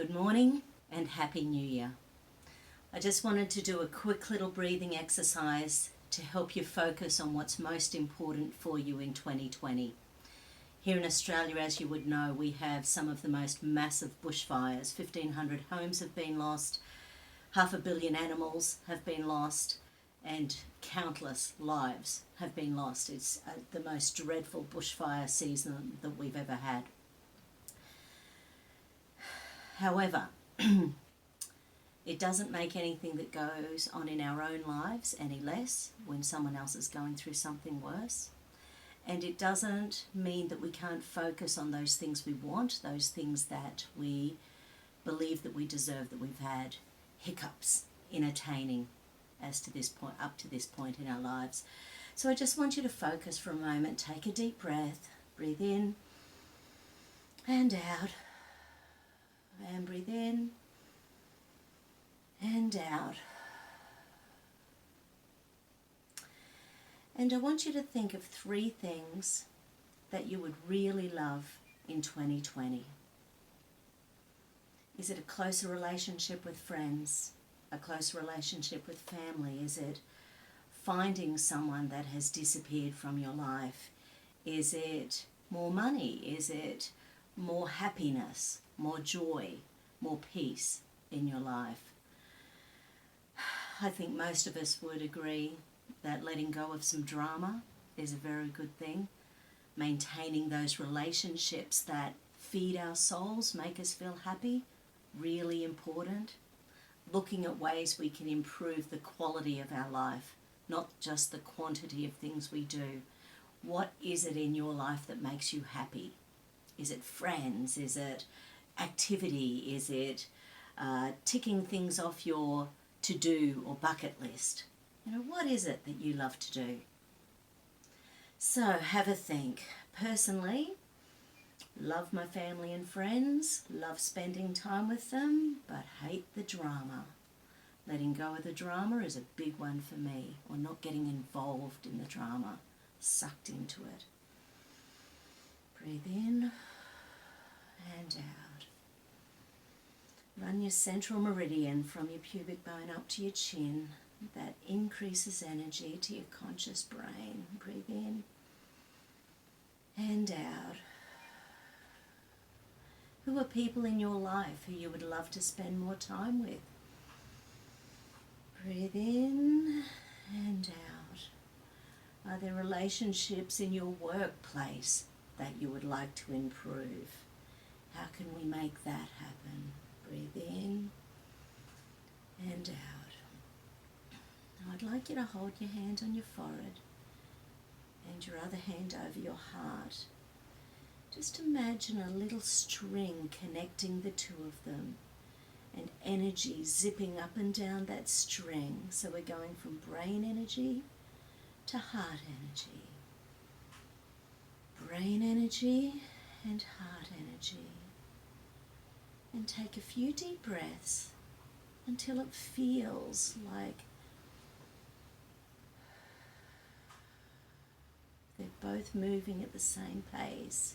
Good morning and Happy New Year. I just wanted to do a quick little breathing exercise to help you focus on what's most important for you in 2020. Here in Australia, as you would know, we have some of the most massive bushfires. 1,500 homes have been lost, 500 million animals have been lost, and countless lives have been lost. It's the most dreadful bushfire season that we've ever had. However, it doesn't make anything that goes on in our own lives any less when someone else is going through something worse. And it doesn't mean that we can't focus on those things we want, those things that we believe that we deserve, that we've had hiccups in attaining as to this point, up to this point in our lives. So I just want you to focus for a moment, take a deep breath, breathe in and out, and breathe in and out. And I want you to think of 3 things that you would really love in 2020. Is it a closer relationship with friends? A closer relationship with family? Is it finding someone that has disappeared from your life? Is it more money? Is it more happiness, more joy, more peace in your life? I think most of us would agree that letting go of some drama is a very good thing. Maintaining those relationships that feed our souls, make us feel happy, really important. Looking at ways we can improve the quality of our life, not just the quantity of things we do. What is it in your life that makes you happy? Is it friends? Is it activity? Is it ticking things off your to-do or bucket list? What is it that you love to do? So have a think. Personally, love my family and friends, love spending time with them, but hate the drama. Letting go of the drama is a big one for me, or not getting involved in the drama, sucked into it. Breathe in and out. Run your central meridian from your pubic bone up to your chin. That increases energy to your conscious brain. Breathe in and out. Who are people in your life who you would love to spend more time with? Breathe in and out. Are there relationships in your workplace that you would like to improve? How can we make that happen? Breathe in and out. Now I'd like you to hold your hand on your forehead and your other hand over your heart. Just imagine a little string connecting the two of them and energy zipping up and down that string. So we're going from brain energy to heart energy. Brain energy and heart energy. And take a few deep breaths until it feels like they're both moving at the same pace.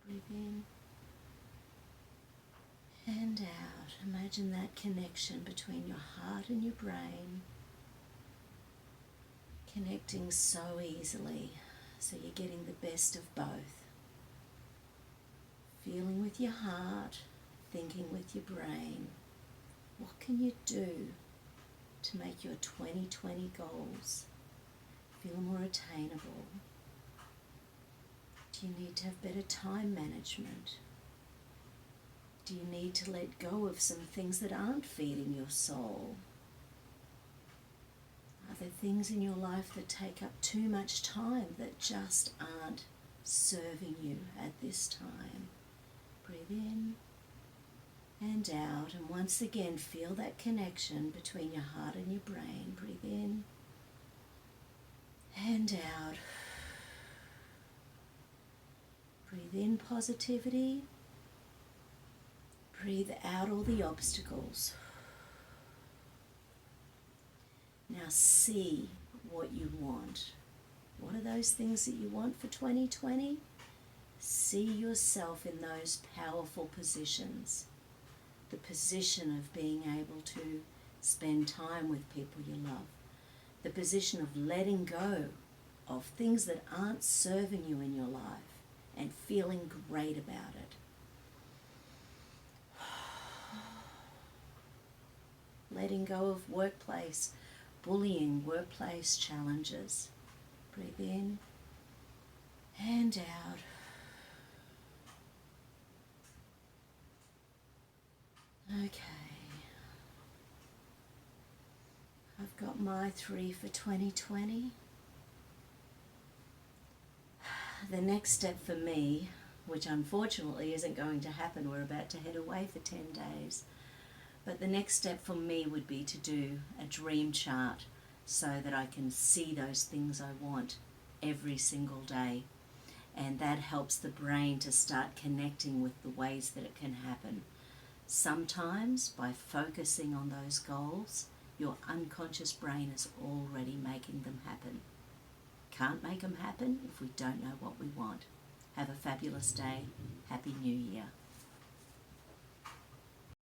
Breathe in and out. Imagine that connection between your heart and your brain, connecting so easily, so you're getting the best of both. Feeling with your heart, thinking with your brain. What can you do to make your 2020 goals feel more attainable? Do you need to have better time management? Do you need to let go of some things that aren't feeding your soul? Are there things in your life that take up too much time that just aren't serving you at this time? Breathe in and out, and once again feel that connection between your heart and your brain. Breathe in and out. Breathe in positivity. Breathe out all the obstacles. Now see what you want. What are those things that you want for 2020? See yourself in those powerful positions. The position of being able to spend time with people you love. The position of letting go of things that aren't serving you in your life and feeling great about it. Letting go of workplace bullying, workplace challenges. Breathe in and out. Okay. I've got my 3 for 2020. The next step for me, which unfortunately isn't going to happen, we're about to head away for 10 days, but the next step for me would be to do a dream chart so that I can see those things I want every single day. And that helps the brain to start connecting with the ways that it can happen. Sometimes by focusing on those goals, your unconscious brain is already making them happen. Can't make them happen if we don't know what we want. Have a fabulous day. Happy New Year.